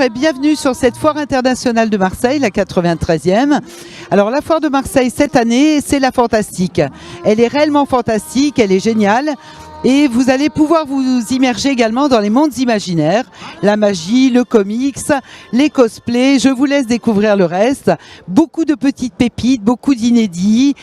et bienvenue sur cette foire internationale de Marseille, la 93e. Alors la foire de Marseille cette année, c'est la fantastique. Elle est réellement fantastique, elle est géniale. Et vous allez pouvoir vous immerger également dans les mondes imaginaires, la magie, le comics, les cosplays. Je vous laisse découvrir le reste. Beaucoup de petites pépites, beaucoup d'inédits,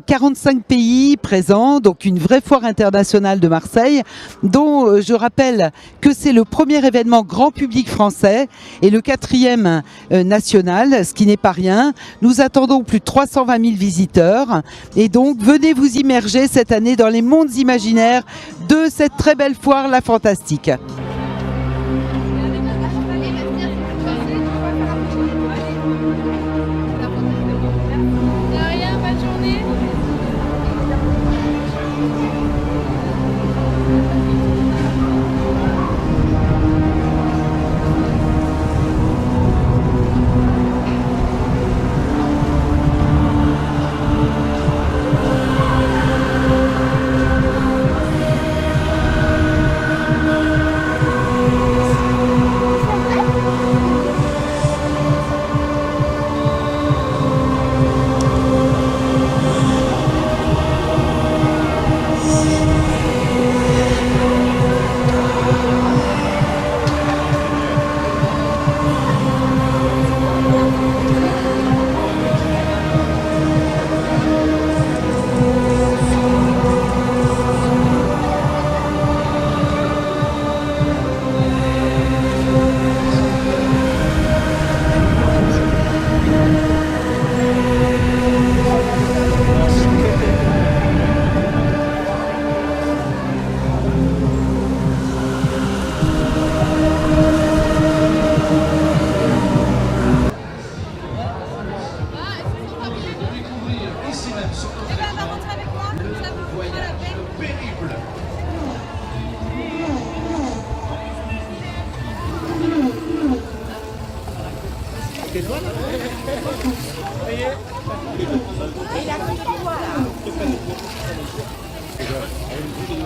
45 pays présents, donc une vraie foire internationale de Marseille, dont je rappelle que c'est le premier événement grand public français et le 4e national, ce qui n'est pas rien. Nous attendons plus de 320 000 visiteurs et donc venez vous immerger cette année dans les mondes imaginaires de cette très belle foire, la fantastique.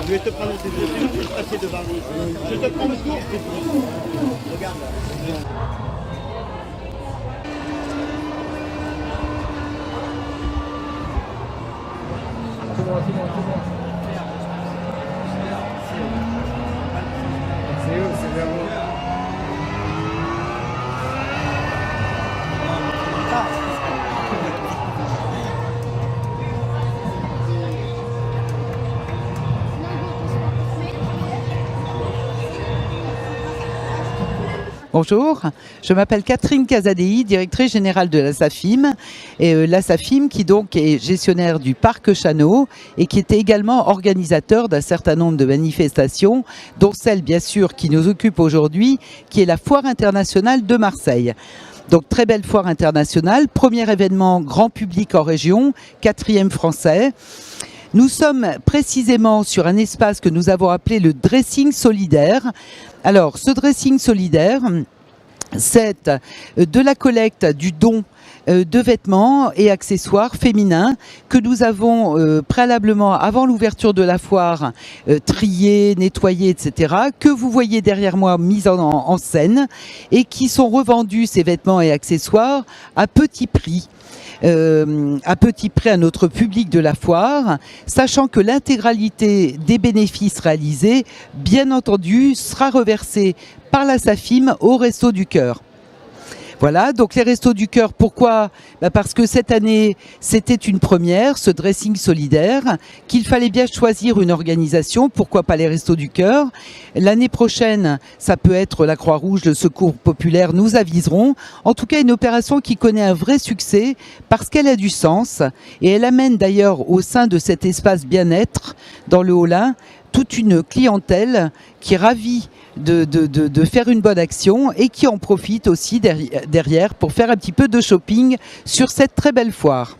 Je vais te prendre tes yeux, je vais passer devant. Je te prends le tour. Regarde là. C'est vers vous. Bonjour, je m'appelle Catherine Casadei, directrice générale de la SAFIM. Et la SAFIM qui donc est gestionnaire du parc Chano et qui était également organisateur d'un certain nombre de manifestations, dont celle bien sûr qui nous occupe aujourd'hui, qui est la Foire internationale de Marseille. Donc très belle foire internationale, premier événement grand public en région, 4e français. Nous sommes précisément sur un espace que nous avons appelé le dressing solidaire. Alors, ce dressing solidaire, c'est de la collecte du don de vêtements et accessoires féminins que nous avons préalablement, avant l'ouverture de la foire, triés, nettoyés, etc., que vous voyez derrière moi mis en scène et qui sont revendus, ces vêtements et accessoires, à petit prix. À notre public de la foire, sachant que l'intégralité des bénéfices réalisés, bien entendu, sera reversée par la SAFIM au Resto du Cœur. Voilà, donc les Restos du Cœur, pourquoi ? Parce que cette année, c'était une première, ce dressing solidaire, qu'il fallait bien choisir une organisation, pourquoi pas les Restos du Cœur. L'année prochaine, ça peut être la Croix-Rouge, le Secours Populaire, nous aviserons. En tout cas, une opération qui connaît un vrai succès parce qu'elle a du sens et elle amène d'ailleurs au sein de cet espace bien-être, dans le Haut-Lin, toute une clientèle qui est ravie de faire une bonne action et qui en profite aussi derrière pour faire un petit peu de shopping sur cette très belle foire.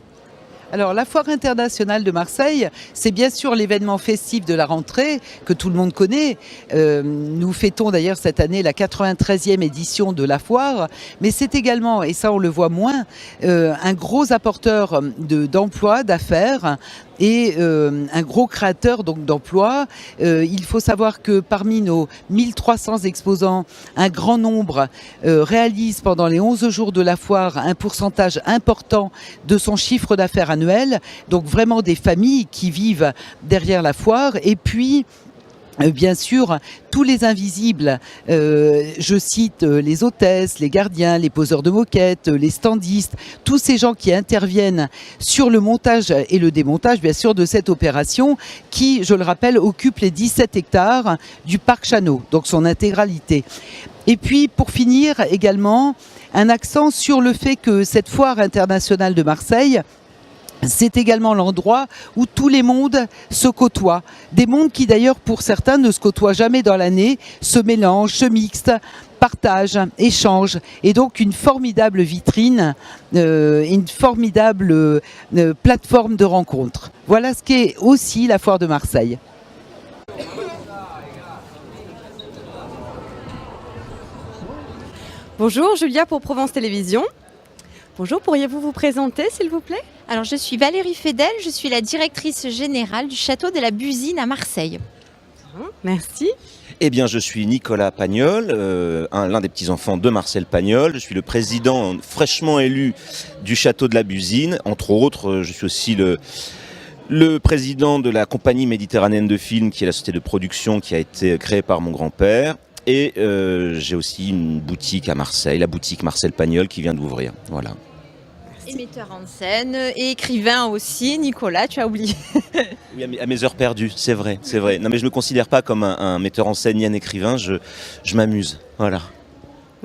Alors, la Foire internationale de Marseille, c'est bien sûr l'événement festif de la rentrée que tout le monde connaît. Nous fêtons d'ailleurs cette année la 93e édition de la Foire, mais c'est également, et ça on le voit moins, un gros apporteur d'emplois, d'affaires, et un gros créateur donc d'emplois. Il faut savoir que parmi nos 1300 exposants, un grand nombre réalise pendant les 11 jours de la foire un pourcentage important de son chiffre d'affaires annuel. Donc vraiment des familles qui vivent derrière la foire. Et puis bien sûr, tous les invisibles, je cite les hôtesses, les gardiens, les poseurs de moquettes, les standistes, tous ces gens qui interviennent sur le montage et le démontage, bien sûr, de cette opération qui, je le rappelle, occupe les 17 hectares du parc Chano, donc son intégralité. Et puis, pour finir, également, un accent sur le fait que cette foire internationale de Marseille, c'est également l'endroit où tous les mondes se côtoient. Des mondes qui d'ailleurs pour certains ne se côtoient jamais dans l'année, se mélangent, se mixent, partagent, échangent. Et donc une formidable vitrine, une formidable plateforme de rencontre. Voilà ce qu'est aussi la Foire de Marseille. Bonjour, Julia pour Provence Télévisions. Bonjour, pourriez-vous vous présenter s'il vous plaît ? Alors, je suis Valérie Fedel, je suis la directrice générale du château de la Busine à Marseille. Merci. Eh bien, je suis Nicolas Pagnol, l'un des petits-enfants de Marcel Pagnol. Je suis le président fraîchement élu du château de la Busine. Entre autres, je suis aussi le président de la compagnie méditerranéenne de films, qui est la société de production qui a été créée par mon grand-père. Et j'ai aussi une boutique à Marseille, la boutique Marcel Pagnol, qui vient d'ouvrir. Voilà. Et metteur en scène, et écrivain aussi, Nicolas, tu as oublié. Oui, à mes heures perdues, c'est vrai, c'est vrai. Non, mais je ne me considère pas comme un metteur en scène ni un écrivain, je m'amuse, voilà.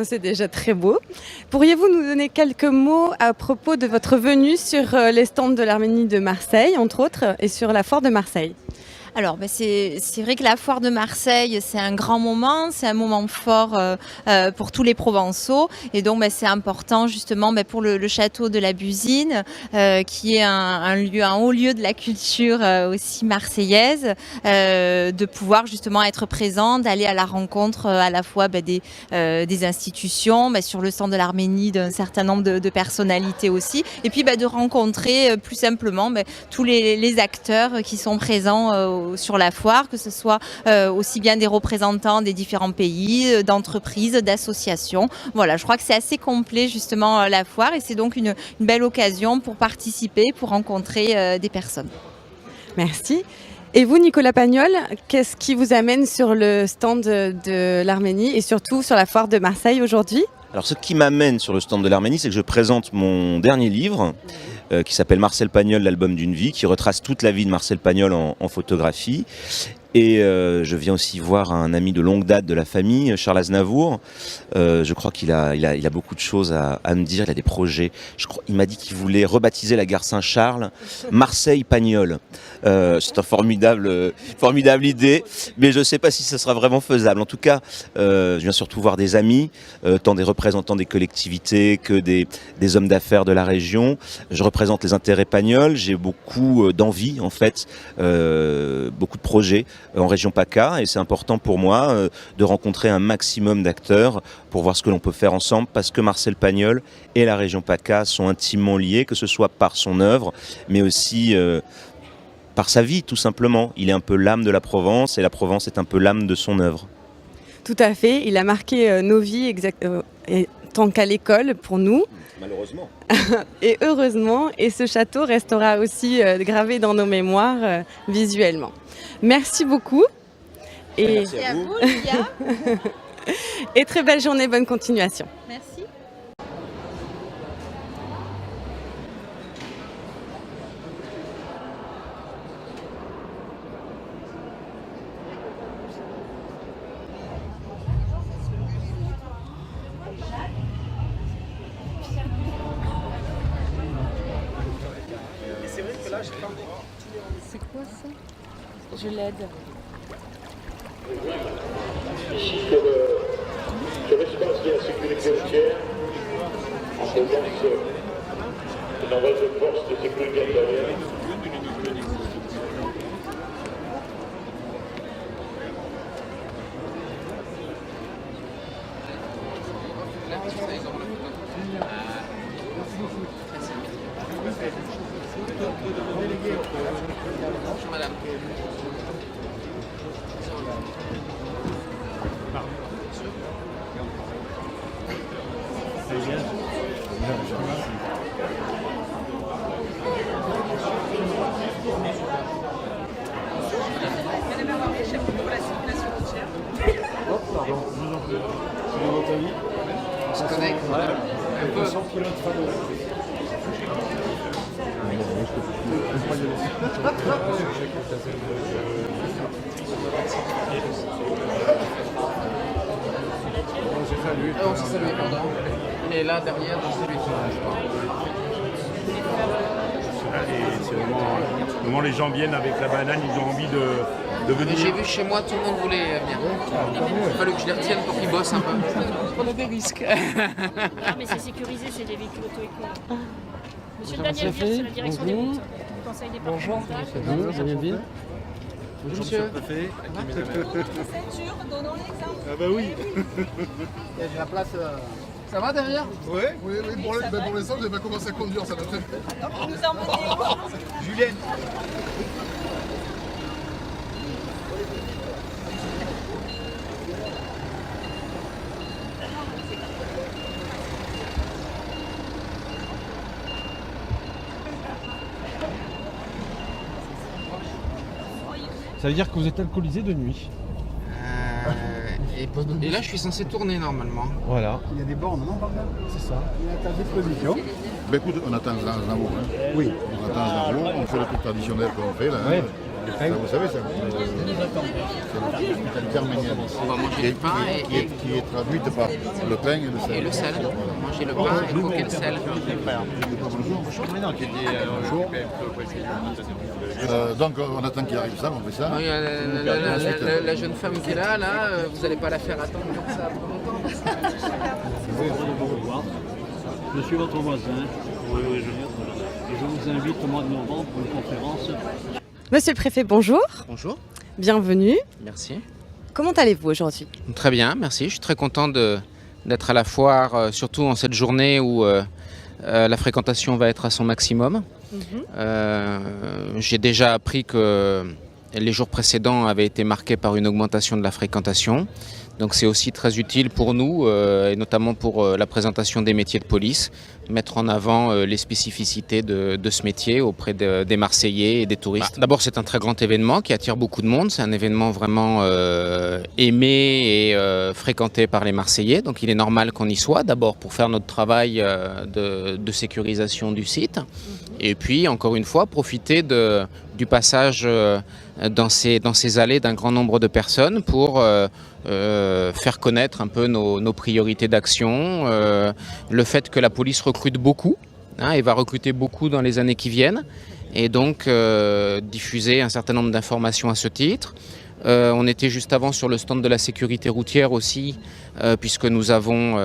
C'est déjà très beau. Pourriez-vous nous donner quelques mots à propos de votre venue sur les stands de l'Arménie de Marseille, entre autres, et sur la foire de Marseille ? Alors, c'est vrai que la foire de Marseille, c'est un grand moment, c'est un moment fort pour tous les Provençaux. Et donc, c'est important justement pour le château de la Busine, qui est un haut lieu de la culture aussi marseillaise, de pouvoir justement être présent, d'aller à la rencontre à la fois des institutions, sur le stand de l'Arménie, d'un certain nombre de personnalités aussi. Et puis de rencontrer plus simplement tous les acteurs qui sont présents sur la foire, que ce soit aussi bien des représentants des différents pays, d'entreprises, d'associations. Voilà, je crois que c'est assez complet justement la foire et c'est donc une belle occasion pour participer, pour rencontrer des personnes. Merci. Et vous, Nicolas Pagnol, qu'est-ce qui vous amène sur le stand de l'Arménie et surtout sur la foire de Marseille aujourd'hui ? Alors, ce qui m'amène sur le stand de l'Arménie, c'est que je présente mon dernier livre qui s'appelle Marcel Pagnol, l'album d'une vie, qui retrace toute la vie de Marcel Pagnol en photographie. Et je viens aussi voir un ami de longue date de la famille, Charles Aznavour. Je crois qu'il a beaucoup de choses à me dire, il a des projets. Il m'a dit qu'il voulait rebaptiser la gare Saint-Charles Marseille-Pagnol. C'est une formidable idée, mais je ne sais pas si ce sera vraiment faisable. En tout cas, je viens surtout voir des amis, tant des représentants des collectivités que des hommes d'affaires de la région. Je représente les intérêts Pagnol, j'ai beaucoup d'envie en fait, beaucoup de projets en région PACA, et c'est important pour moi de rencontrer un maximum d'acteurs pour voir ce que l'on peut faire ensemble, parce que Marcel Pagnol et la région PACA sont intimement liés, que ce soit par son œuvre, mais aussi par sa vie tout simplement. Il est un peu l'âme de la Provence, et la Provence est un peu l'âme de son œuvre. Tout à fait, il a marqué nos vies tant qu'à l'école pour nous. Malheureusement. Et heureusement, et ce château restera aussi gravé dans nos mémoires visuellement. Merci beaucoup. Et merci à vous, Julia. Et très belle journée, bonne continuation. Merci. C'est quoi ça ? Je l'aide. Chiffre de résidence de la sécurité routière en provenance de dans votre force de sécurité intérieure. On s'est salué, pardon. Et là, derrière, on s'est salué. C'est vraiment les gens viennent avec la banane, ils ont envie de venir. J'ai vu chez moi, tout le monde voulait venir. Il a fallu que je les retienne pour qu'ils bossent un peu. On prenait des risques. Non, mais c'est sécurisé, c'est des véhicules auto-écoles. Monsieur Daniel Vier, c'est la direction des routes du conseil départemental. Bonjour, vous allez bien? Bonjour, monsieur. Ah bah oui. Il y a de la place. Ça va derrière? Oui, pour l'instant, vous n'avez pas commencé à conduire, ça va très vite. Julienne. Ça veut dire que vous êtes alcoolisé de nuit. Et là, je suis censé tourner normalement. Voilà. Il y a des bornes, non, par là? C'est ça. Il est à ta disposition. Ben écoute, on attend Znavo. Hein. Oui. On attend Znavo, on fait le truc traditionnel qu'on fait là. Oui. Ça, vous savez, ça. C'est une terminienne. On va manger du pain qui est traduite par le pain et le sel. et le sel. Manger le pain et croquer le sel. Donc on attend qu'il arrive ça, on fait ça. Oui, la jeune femme qui est là, vous n'allez pas la faire attendre comme ça pour longtemps. Je suis votre voisin. Et je vous invite au mois de novembre pour une conférence. Monsieur le préfet, bonjour. Bonjour. Bienvenue. Merci. Comment allez-vous aujourd'hui? Très bien, merci. Je suis très content d'être à la foire, surtout en cette journée où la fréquentation va être à son maximum. J'ai déjà appris que les jours précédents avaient été marqués par une augmentation de la fréquentation. Donc c'est aussi très utile pour nous, et notamment pour la présentation des métiers de police, mettre en avant les spécificités de ce métier auprès des Marseillais et des touristes. D'abord, c'est un très grand événement qui attire beaucoup de monde. C'est un événement vraiment aimé et fréquenté par les Marseillais. Donc il est normal qu'on y soit, d'abord pour faire notre travail de sécurisation du site. Et puis, encore une fois, profiter du passage dans ces allées d'un grand nombre de personnes pour faire connaître un peu nos priorités d'action, le fait que la police recrute beaucoup, et va recruter beaucoup dans les années qui viennent, et donc diffuser un certain nombre d'informations à ce titre. On était juste avant sur le stand de la sécurité routière aussi, puisque nous avons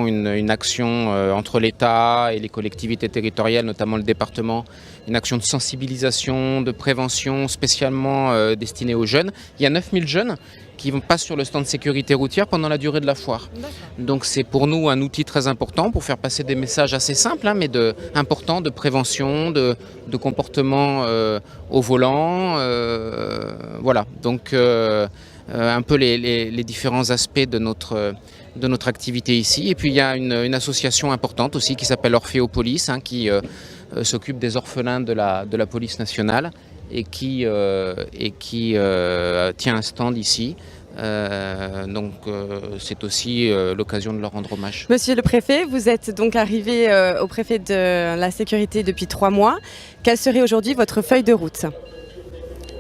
une action entre l'État et les collectivités territoriales, notamment le département, une action de sensibilisation, de prévention spécialement destinée aux jeunes. Il y a 9000 jeunes qui passent sur le stand de sécurité routière pendant la durée de la foire. Donc c'est pour nous un outil très important pour faire passer des messages assez simples, mais importants de prévention, de comportement au volant. Voilà, donc un peu les différents aspects de notre activité ici. Et puis il y a une association importante aussi qui s'appelle Orphéopolis, qui s'occupe des orphelins de la police nationale et qui tient un stand ici. Donc c'est aussi l'occasion de leur rendre hommage. Monsieur le préfet, vous êtes donc arrivé au préfet de la sécurité depuis 3 mois. Quelle serait aujourd'hui votre feuille de route ?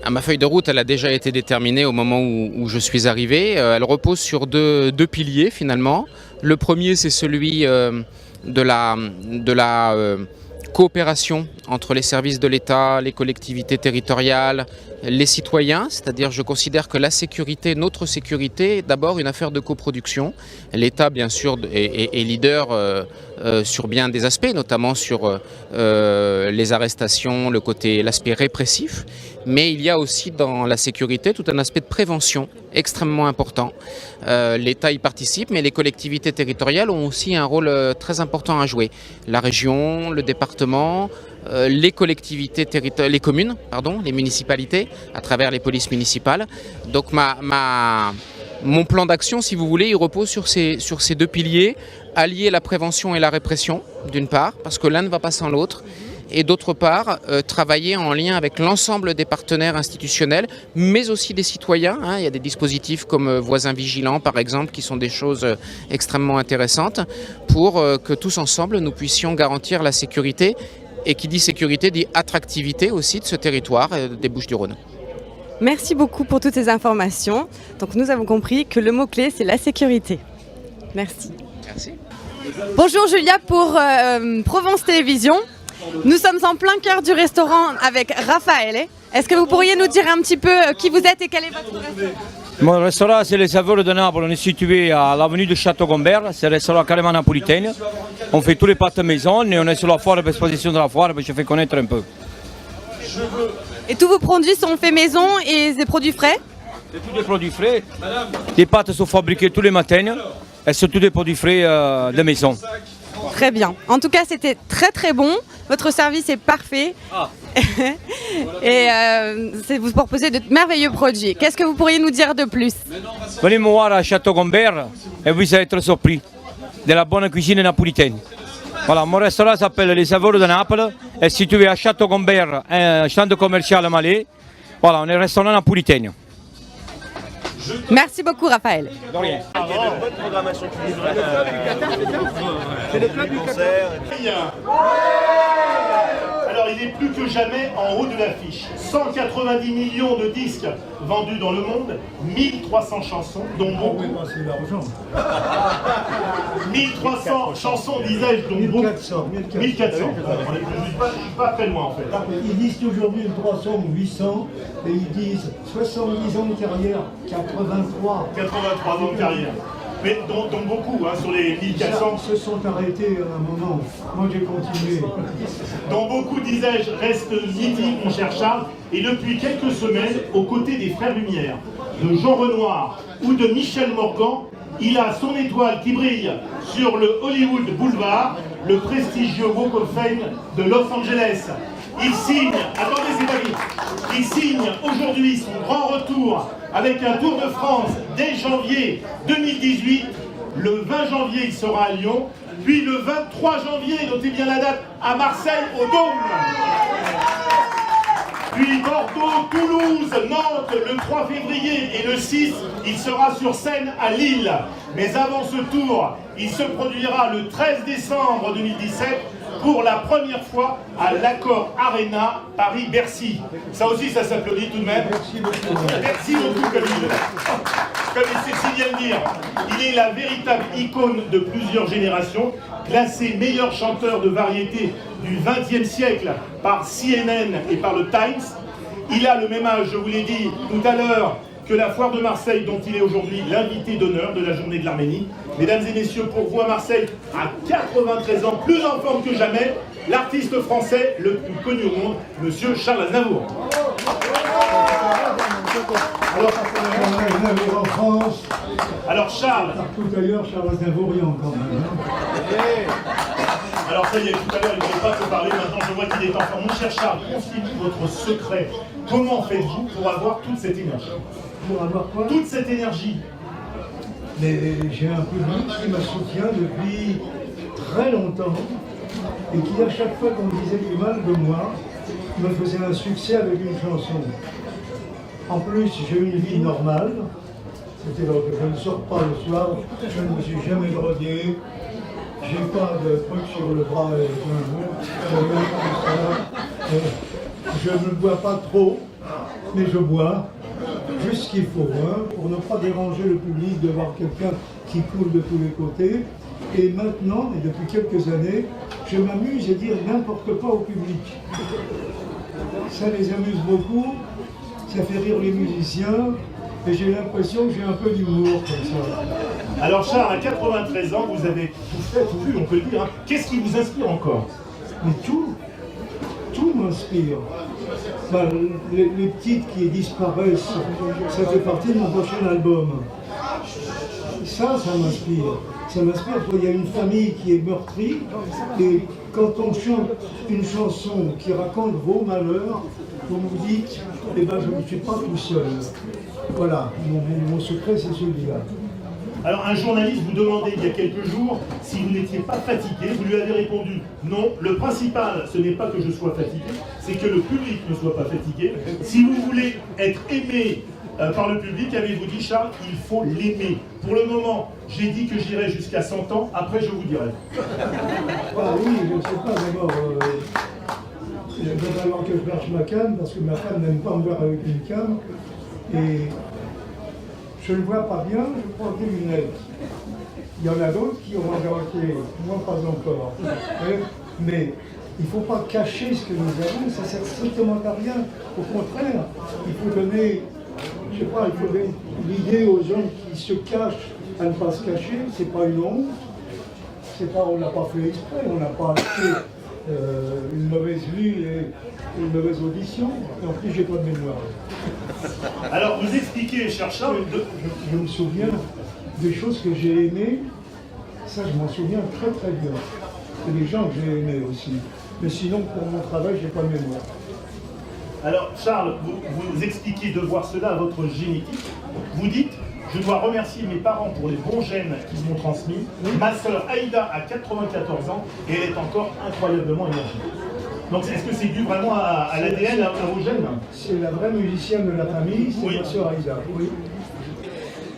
Ma feuille de route, elle a déjà été déterminée au moment où je suis arrivé. Elle repose sur deux piliers finalement. Le premier, c'est celui de la coopération entre les services de l'État, les collectivités territoriales les citoyens, c'est-à-dire je considère que la sécurité, notre sécurité, est d'abord une affaire de coproduction. L'État, bien sûr, est leader sur bien des aspects, notamment sur les arrestations, l'aspect répressif. Mais il y a aussi dans la sécurité tout un aspect de prévention extrêmement important. L'État y participe, mais les collectivités territoriales ont aussi un rôle très important à jouer. La région, le département, les collectivités territoriales, les communes, pardon, les municipalités, à travers les polices municipales. Donc mon plan d'action, si vous voulez, il repose sur ces deux piliers, allier la prévention et la répression, d'une part, parce que l'un ne va pas sans l'autre, et d'autre part, travailler en lien avec l'ensemble des partenaires institutionnels, mais aussi des citoyens. Il y a des dispositifs comme Voisins Vigilants, par exemple, qui sont des choses extrêmement intéressantes, pour que tous ensemble, nous puissions garantir la sécurité. Et qui dit sécurité dit attractivité aussi de ce territoire des Bouches-du-Rhône. Merci beaucoup pour toutes ces informations. Donc nous avons compris que le mot-clé, c'est la sécurité. Merci. Merci. Bonjour Julia pour Provence Télévisions. Nous sommes en plein cœur du restaurant avec Raphaël. Est-ce que vous pourriez nous dire un petit peu qui vous êtes et quel est votre restaurant? Mon restaurant, c'est les Saveurs de Naples. On est situé à l'avenue de Château-Gombert. C'est un restaurant carrément napolitain. On fait tous les pâtes maison et on est sur la foire, l'exposition de la foire. Je fais connaître un peu. Et tous vos produits sont faits maison et des produits frais? C'est tous des produits frais. Les pâtes sont fabriquées tous les matins. Et c'est tous des produits frais de maison. Très bien. En tout cas, c'était très très bon. Votre service est parfait. Et vous proposez de merveilleux produits. Qu'est-ce que vous pourriez nous dire de plus? Venez me voir à Château-Gombert et vous allez être surpris de la bonne cuisine napolitaine. Voilà, mon restaurant s'appelle Les Saveurs de Naples, est situé à Château-Gombert, un centre commercial malais. Voilà, on est un restaurant napolitain. Merci beaucoup Raphaël. De rien. Bonne programmation culturelle. C'est le club du concert. Alors il est plus que jamais en haut de l'affiche. 190 millions de disques vendus dans le monde, 1300 chansons, dont beaucoup. 1300 chansons, disais-je, dont beaucoup. 1400. Je suis pas très loin en fait. Ils disent aujourd'hui 300 ou 800 et ils disent 70 ans de carrière, 83. 83 ans de carrière. Mais dont beaucoup, sur les 1400. Ils se sont arrêtés à un moment. Moi j'ai continué. Dont beaucoup, disais-je, restent mythiques, mon cher Charles, et depuis quelques semaines, aux côtés des Frères Lumière, de Jean Renoir ou de Michel Morgan, il a son étoile qui brille sur le Hollywood Boulevard, le prestigieux Walk of Fame de Los Angeles. Il signe, attendez, c'est pas vite, il signe aujourd'hui son grand retour avec un Tour de France dès janvier 2018. Le 20 janvier, il sera à Lyon, puis le 23 janvier, notez bien la date, à Marseille, au Dôme. Puis Bordeaux, Toulouse, Nantes, le 3 février et le 6, il sera sur scène à Lille. Mais avant ce tour, il se produira le 13 décembre 2017 pour la première fois à l'Accor Arena Paris-Bercy. Ça aussi, ça s'applaudit tout de même. Merci beaucoup, comme il sait si bien le dire. Il est la véritable icône de plusieurs générations, classé meilleur chanteur de variété du XXe siècle par CNN et par le Times. Il a le même âge, je vous l'ai dit tout à l'heure, que la foire de Marseille, dont il est aujourd'hui l'invité d'honneur de la journée de l'Arménie. Mesdames et messieurs, pour vous à Marseille, à 93 ans, plus en forme que jamais, l'artiste français le plus connu au monde, monsieur Charles Aznavour. En France. Alors Charles. Partout ailleurs, Charles Aznavourian quand même. Alors ça y est, tout à l'heure, il ne voulait pas te parler, maintenant je vois qu'il est en forme. Mon cher Charles, confiez-nous votre secret. Comment faites-vous pour avoir toute cette énergie? Pour avoir quoi? Toute cette énergie. Mais j'ai un public qui me soutient depuis très longtemps et qui, à chaque fois qu'on disait du mal de moi, me faisait un succès avec une chanson. En plus, j'ai une vie normale, c'est-à-dire que je ne sors pas le soir, je ne me suis jamais drogué, j'ai pas de truc sur le bras, je ne bois pas trop, mais je bois juste ce qu'il faut, pour ne pas déranger le public de voir quelqu'un qui coule de tous les côtés. Et maintenant, et depuis quelques années, je m'amuse à dire n'importe quoi au public. Ça les amuse beaucoup. ça fait rire les musiciens, et j'ai l'impression que j'ai un peu d'humour comme ça. Alors Charles, à 93 ans, vous avez tout fait, tout vu, on peut le dire. Hein. Qu'est-ce qui vous inspire encore? Mais tout m'inspire. Ben, les titres qui disparaissent, ça fait partie de mon prochain album. Ça m'inspire. Ça m'inspire qu'il y a une famille qui est meurtrie, et quand on chante une chanson qui raconte vos malheurs, vous vous dites, eh ben je ne suis pas tout seul. Voilà, mon secret c'est celui-là. Alors un journaliste vous demandait il y a quelques jours si vous n'étiez pas fatigué, vous lui avez répondu non, le principal ce n'est pas que je sois fatigué, c'est que le public ne soit pas fatigué. Si vous voulez être aimé par le public, avez-vous dit Charles, il faut l'aimer. Pour le moment, j'ai dit que j'irai jusqu'à 100 ans, après je vous dirai. Ah oui, je ne sais pas d'abord, il va falloir que je marche ma canne, parce que ma femme n'aime pas me voir avec une canne, et je ne vois pas bien, je prends des lunettes. Il y en a d'autres qui ont remarqué, moi pas encore. Mais il ne faut pas cacher ce que nous avons, ça ne sert strictement à rien. Au contraire, il faut donner, je sais pas, il faut donner l'idée aux gens qui se cachent à ne pas se cacher, c'est pas une honte, c'est pas, on n'a pas fait exprès, on n'a pas acheté une mauvaise vue et une mauvaise audition, et en plus j'ai pas de mémoire. Alors vous expliquez, cher Charles, je me souviens des choses que j'ai aimées, ça je m'en souviens très très bien. Et des gens que j'ai aimés aussi. Mais sinon pour mon travail, j'ai pas de mémoire. Alors Charles, vous expliquez de voir cela à votre génétique. Vous dites, je dois remercier mes parents pour les bons gènes qu'ils m'ont transmis. Ma sœur Aïda a 94 ans et elle est encore incroyablement énergique. Donc est-ce que c'est dû vraiment à l'ADN, à vos gènes? C'est la vraie musicienne de la famille, c'est ma sœur Aïda. Oui.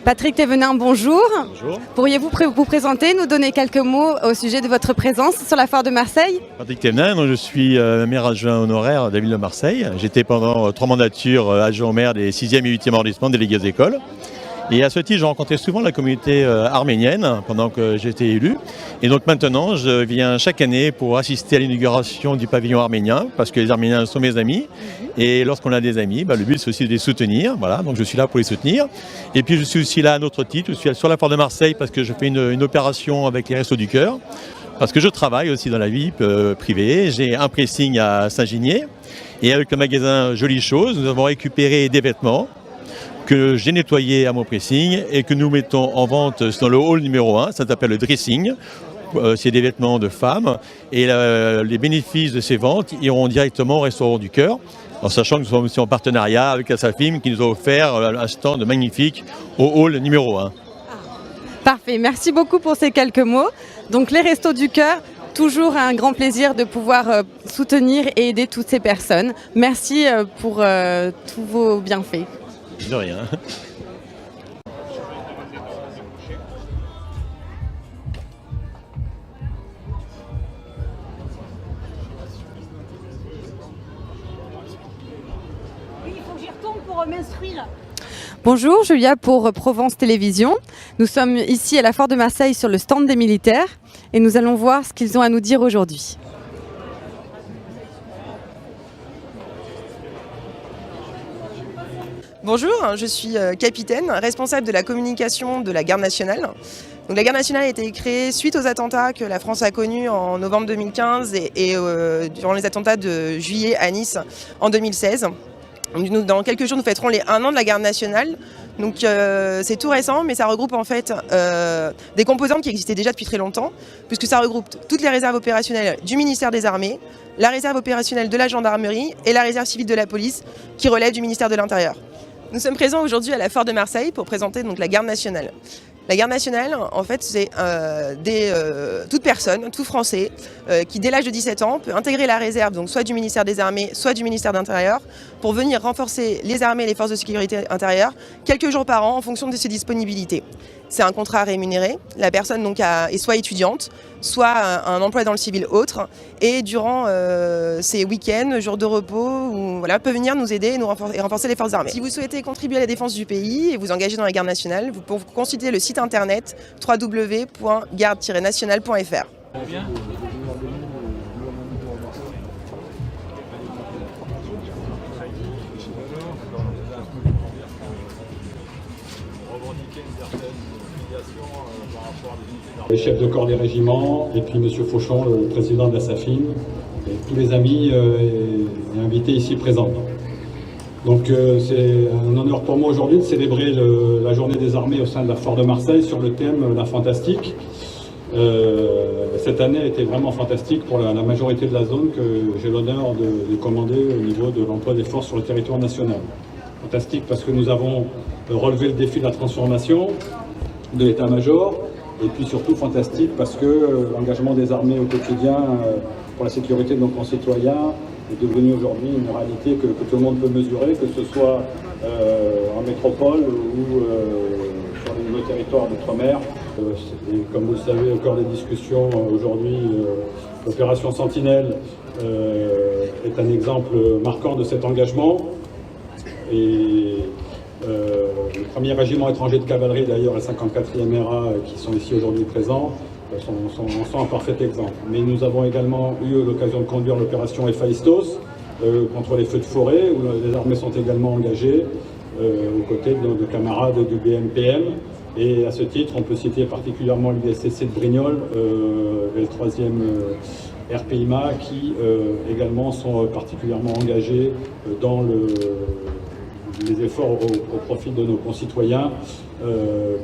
Patrick Thévenin, bonjour. Bonjour. Pourriez-vous vous présenter, nous donner quelques mots au sujet de votre présence sur la foire de Marseille? Patrick Thévenin, je suis maire adjoint honoraire de la ville de Marseille. J'étais pendant 3 mandatures adjoint au maire des 6e et 8e arrondissements délégués aux écoles. Et à ce titre, j'ai rencontré souvent la communauté arménienne pendant que j'étais élu. Et donc maintenant, je viens chaque année pour assister à l'inauguration du pavillon arménien, parce que les Arméniens sont mes amis. Et lorsqu'on a des amis, le but c'est aussi de les soutenir. Voilà, donc je suis là pour les soutenir. Et puis je suis aussi là à un autre titre, je suis sur la foire de Marseille parce que je fais une opération avec les Restos du Cœur. Parce que je travaille aussi dans la vie privée. J'ai un pressing à Saint-Ginier. Et avec le magasin Jolies Choses, nous avons récupéré des vêtements que j'ai nettoyé à mon pressing et que nous mettons en vente dans le hall numéro 1, ça s'appelle le dressing. C'est des vêtements de femmes et les bénéfices de ces ventes iront directement au Restaurant du Cœur, en sachant que nous sommes aussi en partenariat avec la SAFIM qui nous a offert un stand magnifique au hall numéro 1. Parfait, merci beaucoup pour ces quelques mots. Donc les Restos du Cœur, toujours un grand plaisir de pouvoir soutenir et aider toutes ces personnes. Merci pour tous vos bienfaits. De rien. Oui, il faut que j'y retourne pour m'instruire. Bonjour, Julia pour Provence Télévisions. Nous sommes ici à la foire de Marseille sur le stand des militaires et nous allons voir ce qu'ils ont à nous dire aujourd'hui. Bonjour, je suis capitaine, responsable de la communication de la Garde nationale. Donc, la Garde nationale a été créée suite aux attentats que la France a connus en novembre 2015 et durant les attentats de juillet à Nice en 2016. Donc, dans quelques jours, nous fêterons les 1 an de la Garde nationale. Donc c'est tout récent, mais ça regroupe en fait des composantes qui existaient déjà depuis très longtemps, puisque ça regroupe toutes les réserves opérationnelles du ministère des Armées, la réserve opérationnelle de la gendarmerie et la réserve civile de la police, qui relève du ministère de l'Intérieur. Nous sommes présents aujourd'hui à la foire de Marseille pour présenter donc la Garde nationale. La Garde nationale, en fait, c'est toute personne, tout Français, qui dès l'âge de 17 ans peut intégrer la réserve, donc soit du ministère des Armées, soit du ministère de l'Intérieur, pour venir renforcer les armées et les forces de sécurité intérieure quelques jours par an en fonction de ses disponibilités. C'est un contrat rémunéré. La personne donc est soit étudiante, soit un emploi dans le civil autre, et durant ses week-ends, jours de repos, peut venir nous aider et renforcer les forces armées. Si vous souhaitez contribuer à la défense du pays et vous engager dans la Garde nationale, vous pouvez consulter le site internet www.garde-nationale.fr. les chefs de corps des régiments, et puis M. Fauchon, le président de la SAFIM, et tous les amis et invités ici présents. Donc c'est un honneur pour moi aujourd'hui de célébrer la journée des armées au sein de la Foire de Marseille sur le thème La Fantastique. Cette année a été vraiment fantastique pour la majorité de la zone que j'ai l'honneur de commander au niveau de l'emploi des forces sur le territoire national. Fantastique parce que nous avons relevé le défi de la transformation de l'état-major, et puis surtout fantastique parce que l'engagement des armées au quotidien pour la sécurité de nos concitoyens est devenu aujourd'hui une réalité que tout le monde peut mesurer, que ce soit en métropole ou sur nos territoires d'outre-mer. Et comme vous le savez, au cœur des discussions aujourd'hui, l'opération Sentinelle est un exemple marquant de cet engagement. Et le 1er régiment étranger de cavalerie, d'ailleurs, et 54e RA, qui sont ici aujourd'hui présents, sont un parfait exemple. Mais nous avons également eu l'occasion de conduire l'opération Héphaïstos contre les feux de forêt, où les armées sont également engagées aux côtés de camarades du BMPM. Et à ce titre, on peut citer particulièrement l'USCC de Brignoles et le 3e RPIMA qui également sont particulièrement engagés dans les efforts au profit de nos concitoyens,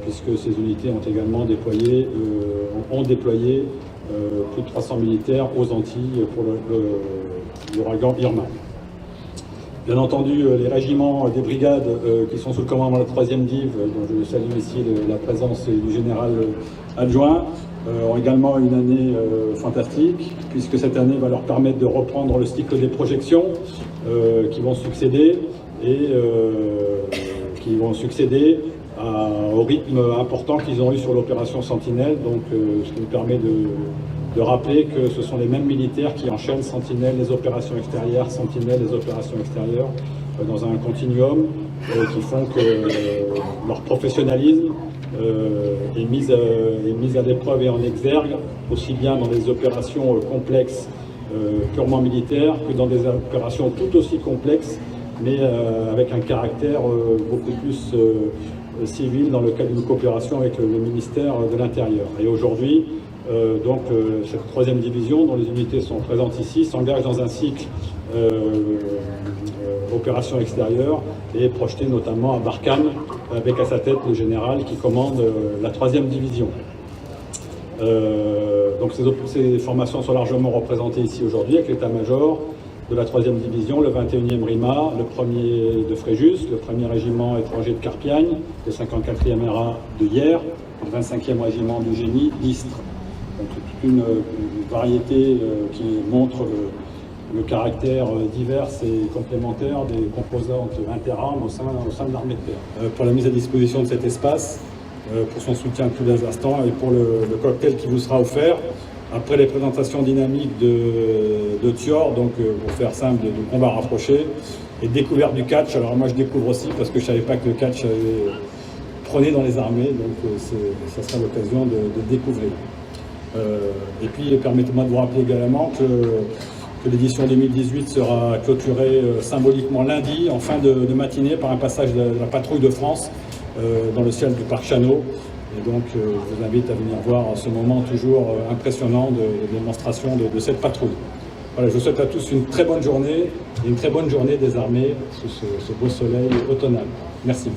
puisque ces unités ont également déployé plus de 300 militaires aux Antilles pour l'ouragan Irma. Bien entendu, les régiments des brigades qui sont sous le commandement de la 3e div, dont je salue ici la présence du général adjoint, ont également une année fantastique, puisque cette année va leur permettre de reprendre le cycle des projections qui vont succéder au rythme important qu'ils ont eu sur l'opération Sentinelle, donc ce qui nous permet de rappeler que ce sont les mêmes militaires qui enchaînent Sentinelle, les opérations extérieures, Sentinelle, les opérations extérieures, dans un continuum qui font que leur professionnalisme est mis à l'épreuve et en exergue, aussi bien dans des opérations complexes purement militaires que dans des opérations tout aussi complexes, mais avec un caractère beaucoup plus civil dans le cadre d'une coopération avec le ministère de l'Intérieur. Et aujourd'hui, cette 3e division, dont les unités sont présentes ici, s'engage dans un cycle opération extérieure et est projetée notamment à Barkhane, avec à sa tête le général qui commande la 3e division. Donc ces formations sont largement représentées ici aujourd'hui avec l'état-major de la 3e division, le 21e RIMA, le 1er de Fréjus, le 1er régiment étranger de Carpiagne, le 54e RA de Hyères, le 25e régiment du génie d'Istres. Donc toute une variété qui montre le caractère divers et complémentaire des composantes interarmes au sein de l'armée de terre. Pour la mise à disposition de cet espace, pour son soutien tous les instants et pour le cocktail qui vous sera offert, après les présentations dynamiques de Thior, donc pour faire simple, de combat rapproché, et découverte du catch. Alors moi je découvre aussi parce que je ne savais pas que le catch prenait dans les armées, donc ça sera l'occasion de découvrir. Et puis permettez-moi de vous rappeler également que l'édition 2018 sera clôturée symboliquement lundi, en fin de matinée, par un passage de la patrouille de France dans le ciel du parc Chano. Et donc je vous invite à venir voir ce moment toujours impressionnant de démonstration de cette patrouille. Voilà, je vous souhaite à tous une très bonne journée, et une très bonne journée des armées sous ce beau soleil automnal. Merci.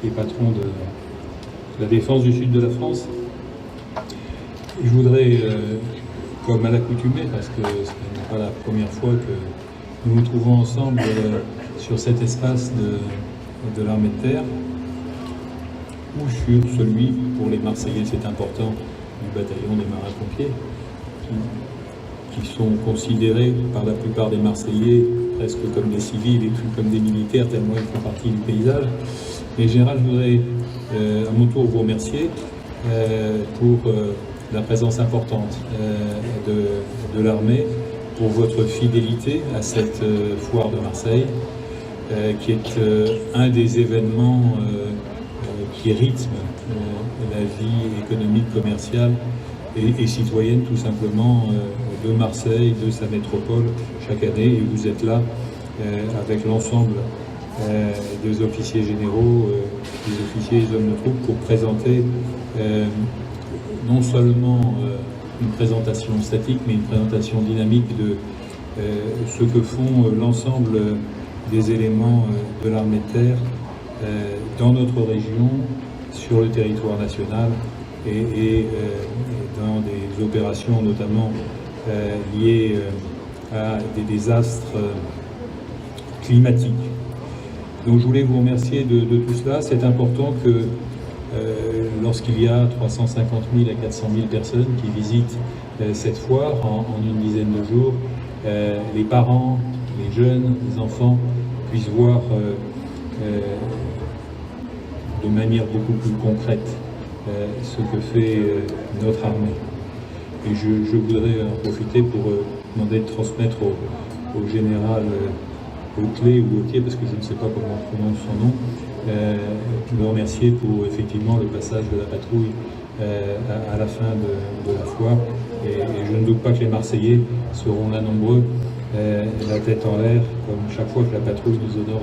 Les patrons de la défense du sud de la France. Je voudrais, comme à l'accoutumée, parce que ce n'est pas la première fois que nous nous trouvons ensemble sur cet espace de l'armée de terre, ou sur celui, pour les Marseillais c'est important, du bataillon des marins-pompiers, qui sont considérés par la plupart des Marseillais presque comme des civils et plus comme des militaires, tellement ils font partie du paysage. Mais en général, je voudrais à mon tour vous remercier pour la présence importante de l'armée, pour votre fidélité à cette foire de Marseille, qui est un des événements qui rythme la vie économique, commerciale et citoyenne tout simplement de Marseille, de sa métropole chaque année. Et vous êtes là avec l'ensemble des officiers généraux, des officiers et des hommes de troupe pour présenter non seulement une présentation statique, mais une présentation dynamique de ce que font l'ensemble des éléments de l'armée de terre dans notre région, sur le territoire national et dans des opérations notamment liées à des désastres climatiques. Donc je voulais vous remercier de tout cela. C'est important que lorsqu'il y a 350 000 à 400 000 personnes qui visitent cette foire en une dizaine de jours, les parents, les jeunes, les enfants puissent voir de manière beaucoup plus concrète ce que fait notre armée. Et je voudrais en profiter pour demander de transmettre au général Auclé ou Auquier, parce que je ne sais pas comment on prononce son nom, le remercier pour effectivement le passage de la patrouille à la fin de la foire. Et je ne doute pas que les Marseillais seront là nombreux, la tête en l'air, comme chaque fois que la patrouille nous honore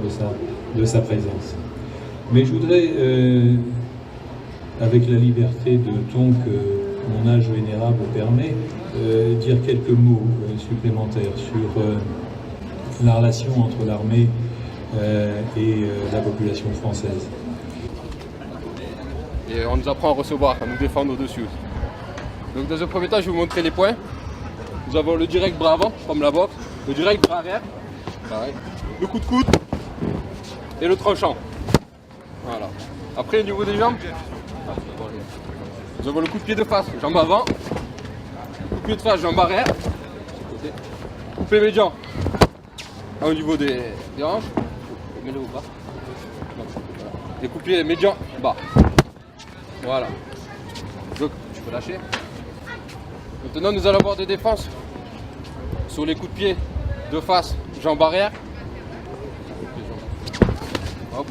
de sa présence. Mais je voudrais, avec la liberté de ton que mon âge vénérable permet, dire quelques mots supplémentaires sur la relation entre l'armée et la population française. Et on nous apprend à recevoir, à nous défendre au-dessus. Donc dans un premier temps, je vais vous montrer les points. Nous avons le direct bras avant, comme la boxe, le direct bras arrière, pareil, le coup de coude et le tranchant. Voilà. Après, au niveau des jambes, nous avons le coup de pied de face, jambe avant, coup de pied de face, jambe arrière, coupé médian au niveau des hanches, mets-le au bas, et coup de pied médian bas. Voilà. Donc, tu peux lâcher. Maintenant, nous allons avoir des défenses sur les coups de pied de face, jambe arrière. Hop.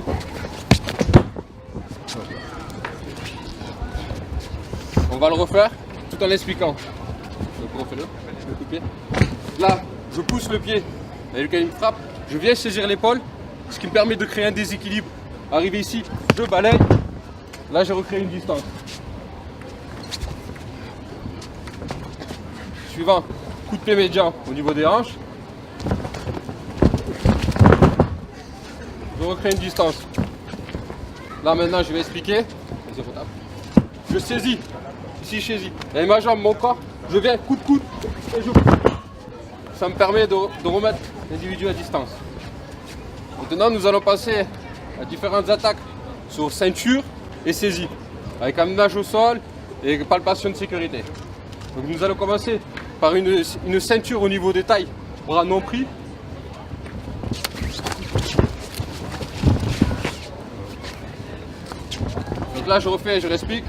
On va le refaire tout en l'expliquant. Donc refais-le, le coup de pied. Là, je pousse le pied, et quand il me frappe, je viens saisir l'épaule, ce qui me permet de créer un déséquilibre. Arrivé ici, je balaye. Là, j'ai recréé une distance. Suivant, coup de pied médian au niveau des hanches. Je recrée une distance. Là, maintenant, je vais expliquer. Je saisis. Ici, je saisis. Et ma jambe, mon corps, je viens coup de coude et je coupe. Ça me permet de remettre l'individu à distance. Maintenant, nous allons passer à différentes attaques sur ceinture et saisie, avec amenage au sol et palpation de sécurité. Donc nous allons commencer par une ceinture au niveau des tailles, bras non pris. Donc là je refais, je l'explique.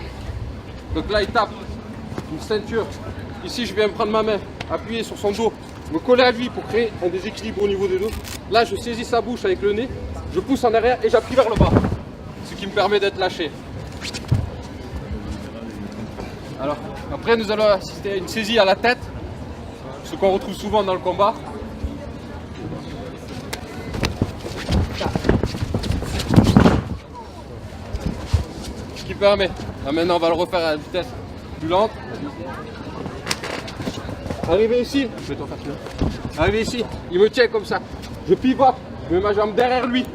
Donc là il tape une ceinture. Ici je viens prendre ma main, appuyer sur son dos, me coller à lui pour créer un déséquilibre au niveau des dos. Là je saisis sa bouche avec le nez, je pousse en arrière et j'appuie vers le bas, ce qui me permet d'être lâché. Alors, après nous allons assister à une saisie à la tête, ce qu'on retrouve souvent dans le combat. Ce qui permet, là maintenant on va le refaire à une vitesse plus lente. Arrivé ici, je vais t'en faire plus. Arrivé ici, il me tient comme ça. Je pivote, je mets ma jambe derrière lui,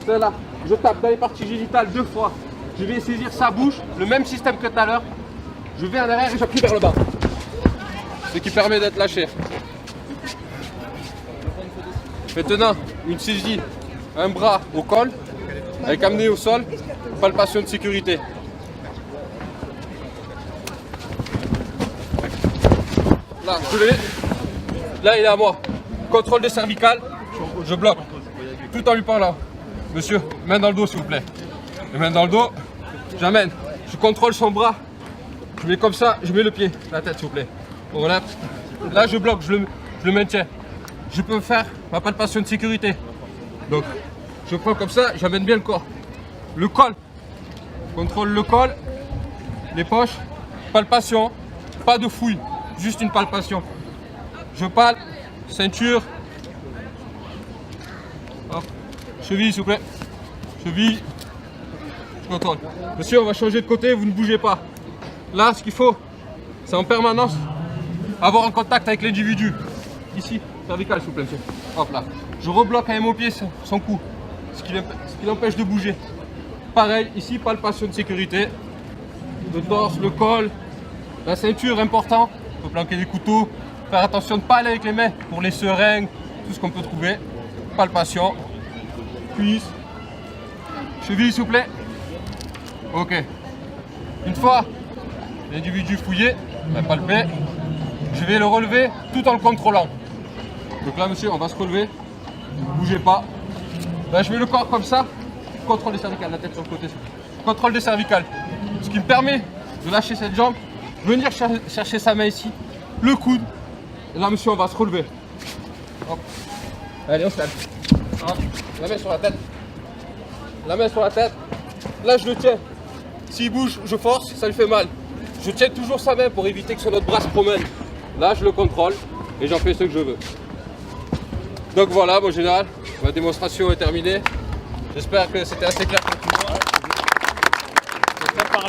celle-là. Je tape dans les parties génitales 2 fois. Je vais saisir sa bouche, le même système que tout à l'heure. Je vais en arrière et j'appuie vers le bas. Ce qui permet d'être lâché. Maintenant, une saisie, un bras au col, avec amené au sol, palpation de sécurité. Là, je l'ai. Là, il est à moi. Contrôle des cervicales, je bloque. Tout en lui parlant. Monsieur, main dans le dos, s'il vous plaît. Les mains dans le dos, j'amène. Je contrôle son bras. Je mets comme ça, je mets le pied, la tête s'il vous plaît. On relève. Là je bloque, je le maintiens. Je peux faire ma palpation de sécurité. Donc je prends comme ça, j'amène bien le corps. Le col. Contrôle le col, les poches, palpation, pas de fouille, juste une palpation. Je palpe, ceinture, Cheville, s'il vous plaît. Cheville. Je contrôle. Monsieur, on va changer de côté, vous ne bougez pas. Là, ce qu'il faut, c'est en permanence avoir un contact avec l'individu. Ici, cervical, s'il vous plaît, monsieur. Hop là. Je rebloque à mon pied son cou, ce qui l'empêche de bouger. Pareil, ici, palpation de sécurité. Le torse, le col, la ceinture, important. On peut planquer des couteaux. Faire attention de ne pas aller avec les mains pour les seringues, tout ce qu'on peut trouver. Palpation. Cuisse. Cheville, s'il vous plaît. Ok. Une fois l'individu fouillé, palpé, je vais le relever tout en le contrôlant. Donc là, monsieur, on va se relever. Ne bougez pas. Là, je mets le corps comme ça. Contrôle des cervicales, la tête sur le côté. Contrôle des cervicales. Ce qui me permet de lâcher cette jambe, venir chercher sa main ici, le coude. Et là, monsieur, on va se relever. Hop. Allez, on se lève. Hop. La main sur la tête. La main sur la tête. Là, je le tiens. S'il bouge, je force, ça lui fait mal. Je tiens toujours sa main pour éviter que son autre bras se promène. Là, je le contrôle et j'en fais ce que je veux. Donc voilà, mon général, ma démonstration est terminée. J'espère que c'était assez clair pour tout le monde. C'est très parlant.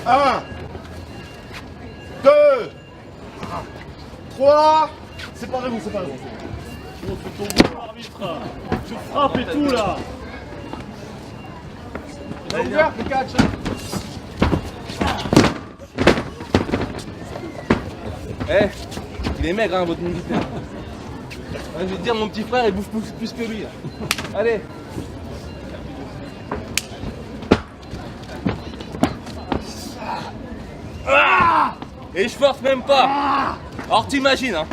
Un, 2, 3, séparez-vous. Arbitre, tu frappes et tout là. Il a ouvert le catch. Eh, il est maigre, hein, votre militaire. Je vais te dire, mon petit frère, il bouffe plus que lui. Là. Allez. Ah, et je force même pas. Alors t'imagines, hein.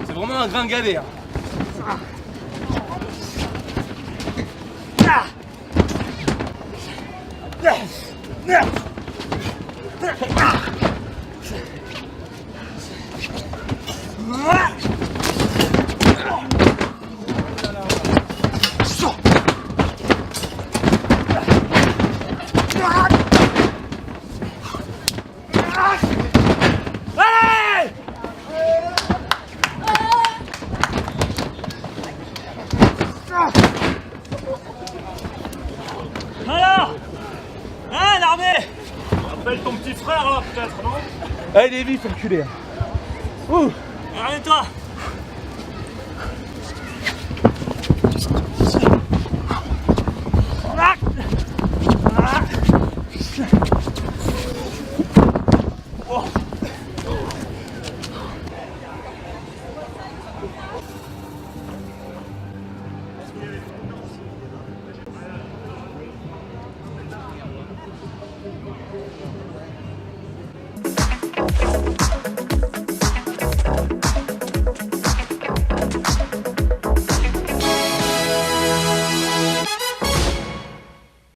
C'est vraiment un gringalet. Hein. Alors, hein, l'armée? Appelle ton petit frère là, peut-être, non? Ah, il est vif, enculé. Ouh. Arrête-toi.